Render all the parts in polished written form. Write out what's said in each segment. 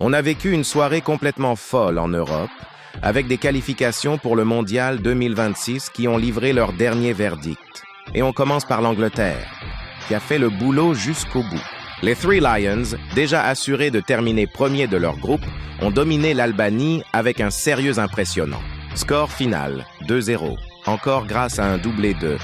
On a vécu une soirée complètement folle en Europe, avec des qualifications pour le Mondial 2026 qui ont livré leur dernier verdict. Et on commence par l'Angleterre, qui a fait le boulot jusqu'au bout. Les Three Lions, déjà assurés de terminer premier de leur groupe, ont dominé l'Albanie avec un sérieux impressionnant. Score final, 2-0, encore grâce à un doublé de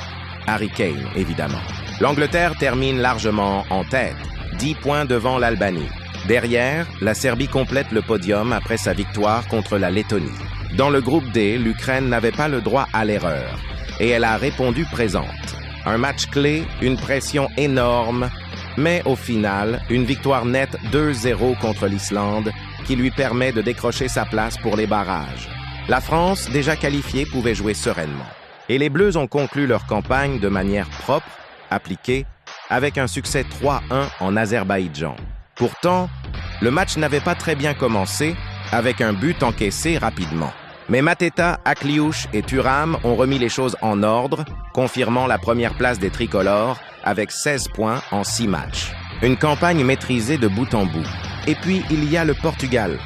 Harry Kane, évidemment. L'Angleterre termine largement en tête, 10 points devant l'Albanie. Derrière, la Serbie complète le podium après sa victoire contre la Lettonie. Dans le groupe D, l'Ukraine n'avait pas le droit à l'erreur, et elle a répondu présente. Un match clé, une pression énorme, mais au final, une victoire nette 2-0 contre l'Islande qui lui permet de décrocher sa place pour les barrages. La France, déjà qualifiée, pouvait jouer sereinement. Et les Bleus ont conclu leur campagne de manière propre, appliquée, avec un succès 3-1 en Azerbaïdjan. Pourtant, le match n'avait pas très bien commencé, avec un but encaissé rapidement. Mais Mateta, Akliouche et Thuram ont remis les choses en ordre, confirmant la première place des tricolores avec 16 points en 6 matchs. Une campagne maîtrisée de bout en bout. Et puis, il y a le Portugal,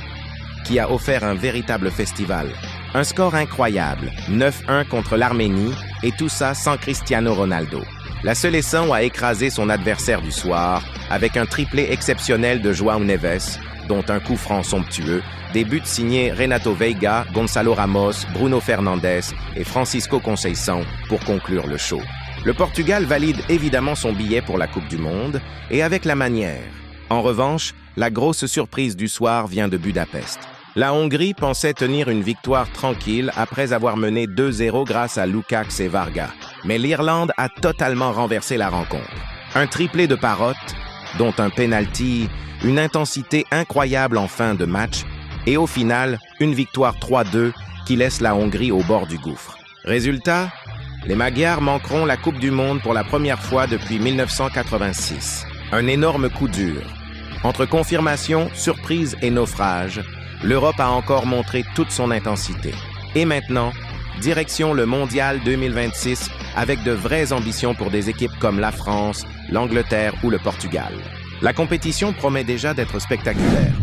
qui a offert un véritable festival. Un score incroyable, 9-1 contre l'Arménie, et tout ça sans Cristiano Ronaldo. La Seleção a écrasé son adversaire du soir avec un triplé exceptionnel de João Neves, dont un coup franc somptueux, des buts signés Renato Veiga, Gonçalo Ramos, Bruno Fernandes et Francisco Conceição pour conclure le show. Le Portugal valide évidemment son billet pour la Coupe du Monde, et avec la manière. En revanche, la grosse surprise du soir vient de Budapest. La Hongrie pensait tenir une victoire tranquille après avoir mené 2-0 grâce à Lukacs et Varga. Mais l'Irlande a totalement renversé la rencontre. Un triplé de Parrott, dont un penalty, une intensité incroyable en fin de match, et au final, une victoire 3-2 qui laisse la Hongrie au bord du gouffre. Résultat, les Magyars manqueront la Coupe du Monde pour la première fois depuis 1986. Un énorme coup dur. Entre confirmation, surprise et naufrage, l'Europe a encore montré toute son intensité. Et maintenant, direction le Mondial 2026 avec de vraies ambitions pour des équipes comme la France, l'Angleterre ou le Portugal. La compétition promet déjà d'être spectaculaire.